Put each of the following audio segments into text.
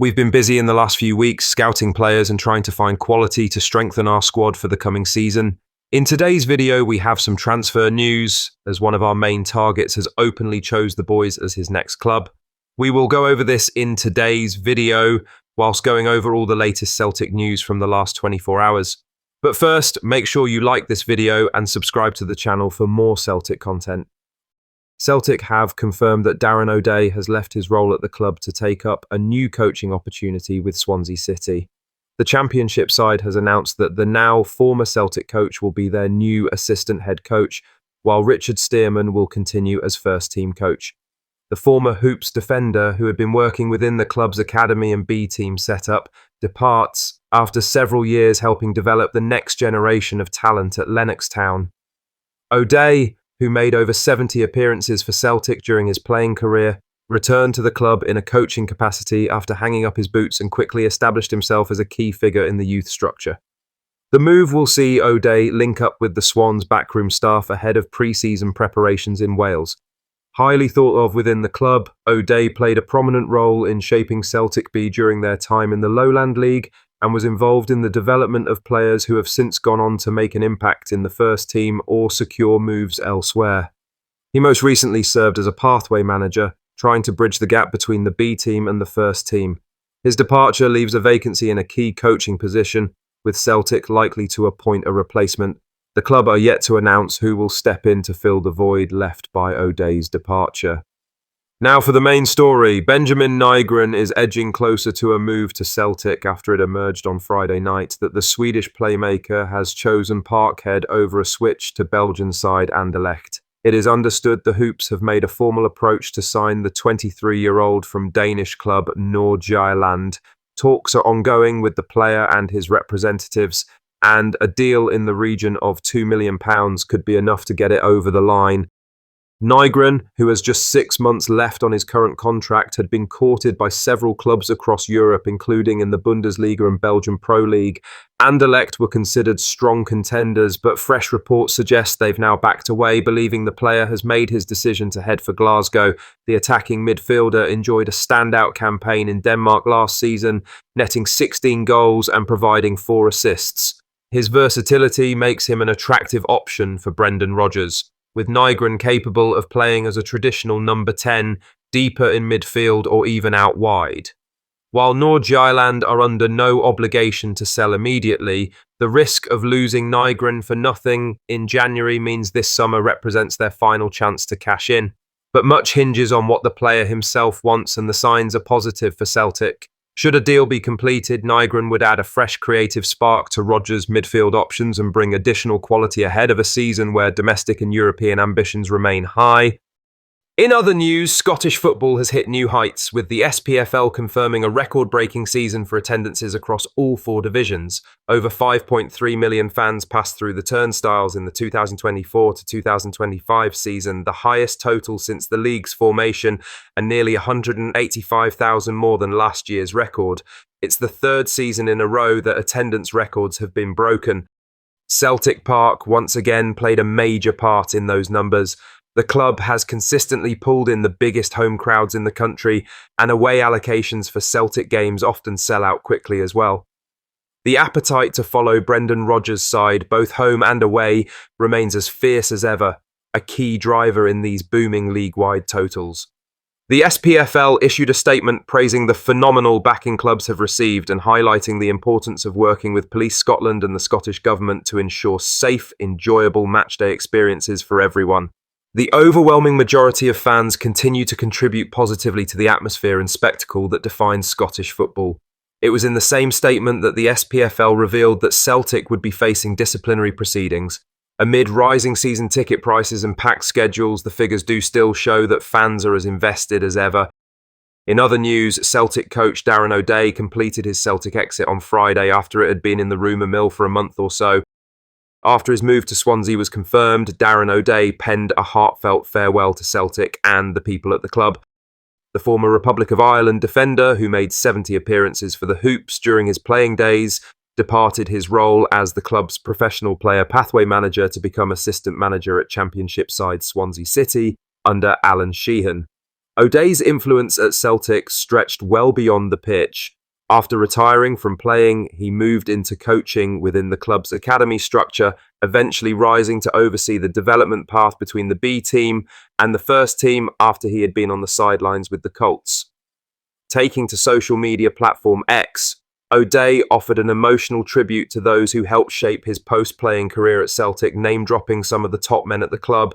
We've been busy in the last few weeks scouting players and trying to find quality to strengthen our squad for the coming season. In today's video, we have some transfer news, as one of our main targets has openly chose the boys as his next club. We will go over this in today's video, whilst going over all the latest Celtic news from the last 24 hours. But first, make sure you like this video and subscribe to the channel for more Celtic content. Celtic have confirmed that Darren Odai has left his role at the club to take up a new coaching opportunity with Swansea City. The Championship side has announced that the now former Celtic coach will be their new assistant head coach, while Richard Stearman will continue as first-team coach. The former Hoops defender, who had been working within the club's academy and B-team setup, departs after several years helping develop the next generation of talent at Lennox Town. Odai, who made over 70 appearances for Celtic during his playing career, returned to the club in a coaching capacity after hanging up his boots and quickly established himself as a key figure in the youth structure. The move will see Odai link up with the Swans' backroom staff ahead of pre-season preparations in Wales. Highly thought of within the club, Odai played a prominent role in shaping Celtic B during their time in the Lowland League and was involved in the development of players who have since gone on to make an impact in the first team or secure moves elsewhere. He most recently served as a pathway manager, trying to bridge the gap between the B team and the first team. His departure leaves a vacancy in a key coaching position, with Celtic likely to appoint a replacement. The club are yet to announce who will step in to fill the void left by Odai's departure. Now for the main story. Benjamin Nigron is edging closer to a move to Celtic after it emerged on Friday night that the Swedish playmaker has chosen Parkhead over a switch to Belgian side Anderlecht. It is understood the Hoops have made a formal approach to sign the 23-year-old from Danish club Nordjylland. Talks are ongoing with the player and his representatives, and a deal in the region of £2 million could be enough to get it over the line. Nigron, who has just 6 months left on his current contract, had been courted by several clubs across Europe, including in the Bundesliga and Belgian Pro League. Anderlecht were considered strong contenders, but fresh reports suggest they've now backed away, believing the player has made his decision to head for Glasgow. The attacking midfielder enjoyed a standout campaign in Denmark last season, netting 16 goals and providing 4 assists. His versatility makes him an attractive option for Brendan Rodgers, with Nigron capable of playing as a traditional number 10, deeper in midfield or even out wide. While Nordjylland are under no obligation to sell immediately, the risk of losing Nigron for nothing in January means this summer represents their final chance to cash in. But much hinges on what the player himself wants, and the signs are positive for Celtic. Should a deal be completed, Nigron would add a fresh creative spark to Rodgers' midfield options and bring additional quality ahead of a season where domestic and European ambitions remain high. In other news, Scottish football has hit new heights, with the SPFL confirming a record-breaking season for attendances across all 4 divisions. Over 5.3 million fans passed through the turnstiles in the 2024 to 2025 season, the highest total since the league's formation, and nearly 185,000 more than last year's record. It's the 3rd season in a row that attendance records have been broken. Celtic Park once again played a major part in those numbers. The club has consistently pulled in the biggest home crowds in the country, and away allocations for Celtic games often sell out quickly as well. The appetite to follow Brendan Rodgers' side, both home and away, remains as fierce as ever, a key driver in these booming league-wide totals. The SPFL issued a statement praising the phenomenal backing clubs have received and highlighting the importance of working with Police Scotland and the Scottish Government to ensure safe, enjoyable matchday experiences for everyone. The overwhelming majority of fans continue to contribute positively to the atmosphere and spectacle that defines Scottish football. It was in the same statement that the SPFL revealed that Celtic would be facing disciplinary proceedings. Amid rising season ticket prices and packed schedules, the figures do still show that fans are as invested as ever. In other news, Celtic coach Darren Odai completed his Celtic exit on Friday after it had been in the rumour mill for a month or so. After his move to Swansea was confirmed, Darren Odai penned a heartfelt farewell to Celtic and the people at the club. The former Republic of Ireland defender, who made 70 appearances for the Hoops during his playing days, departed his role as the club's professional player pathway manager to become assistant manager at Championship side Swansea City under Alan Sheehan. Odai's influence at Celtic stretched well beyond the pitch. After retiring from playing, he moved into coaching within the club's academy structure, eventually rising to oversee the development path between the B team and the first team after he had been on the sidelines with the Colts. Taking to social media platform X, Odai offered an emotional tribute to those who helped shape his post-playing career at Celtic, name-dropping some of the top men at the club.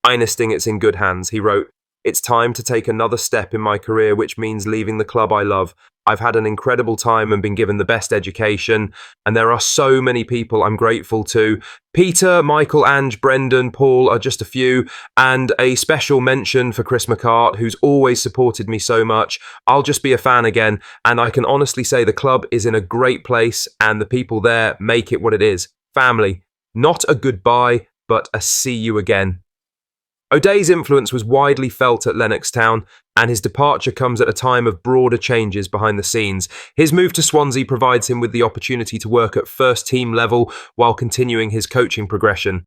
"Einesting it's in good hands," he wrote. "It's time to take another step in my career, which means leaving the club I love. I've had an incredible time and been given the best education, and there are so many people I'm grateful to. Peter, Michael, Ange, Brendan, Paul are just a few, and a special mention for Chris McCart, who's always supported me so much. I'll just be a fan again, and I can honestly say the club is in a great place, and the people there make it what it is. Family. Not a goodbye, but a see you again." Odai's influence was widely felt at Lennox Town, and his departure comes at a time of broader changes behind the scenes. His move to Swansea provides him with the opportunity to work at first-team level while continuing his coaching progression.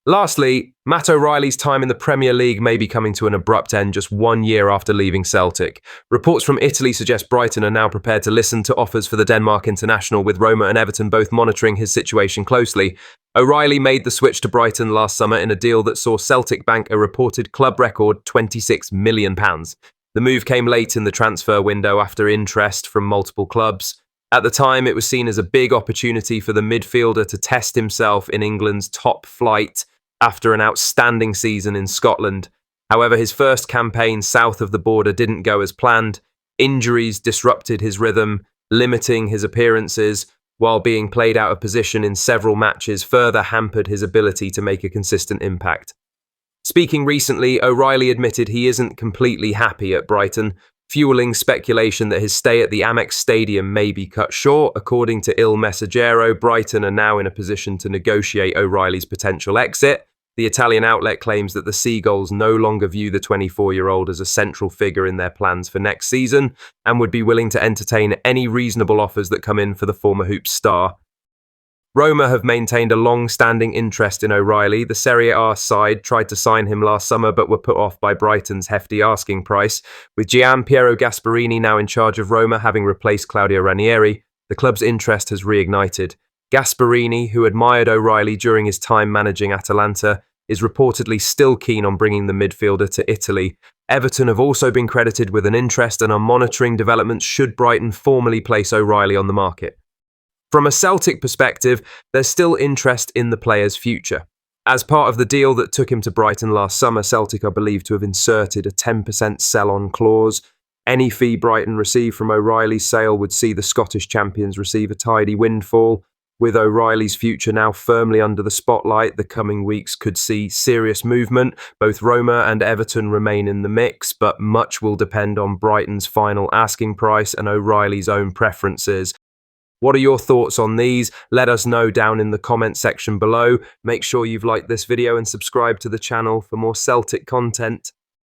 Lastly, Matt O'Reilly's time in the Premier League may be coming to an abrupt end just 1 year after leaving Celtic. Reports from Italy suggest Brighton are now prepared to listen to offers for the Denmark international, with Roma and Everton both monitoring his situation closely. O'Reilly made the switch to Brighton last summer in a deal that saw Celtic bank a reported club record £26 million. The move came late in the transfer window after interest from multiple clubs. At the time, it was seen as a big opportunity for the midfielder to test himself in England's top flight after an outstanding season in Scotland. However, his first campaign south of the border didn't go as planned. Injuries disrupted his rhythm, limiting his appearances, while being played out of position in several matches further hampered his ability to make a consistent impact. Speaking recently, O'Reilly admitted he isn't completely happy at Brighton, fueling speculation that his stay at the Amex Stadium may be cut short. According to Il Messaggero, Brighton are now in a position to negotiate O'Reilly's potential exit. The Italian outlet claims that the Seagulls no longer view the 24-year-old as a central figure in their plans for next season and would be willing to entertain any reasonable offers that come in for the former Hoops star. Roma have maintained a long-standing interest in O'Reilly. The Serie A side tried to sign him last summer but were put off by Brighton's hefty asking price. With Gian Piero Gasperini now in charge of Roma, having replaced Claudio Ranieri, the club's interest has reignited. Gasperini, who admired O'Reilly during his time managing Atalanta, is reportedly still keen on bringing the midfielder to Italy. Everton have also been credited with an interest and are monitoring developments should Brighton formally place O'Reilly on the market. From a Celtic perspective, there's still interest in the player's future. As part of the deal that took him to Brighton last summer, Celtic are believed to have inserted a 10% sell-on clause. Any fee Brighton receive from O'Reilly's sale would see the Scottish champions receive a tidy windfall. With O'Reilly's future now firmly under the spotlight, the coming weeks could see serious movement. Both Roma and Everton remain in the mix, but much will depend on Brighton's final asking price and O'Reilly's own preferences. What are your thoughts on these? Let us know down in the comment section below. Make sure you've liked this video and subscribe to the channel for more Celtic content.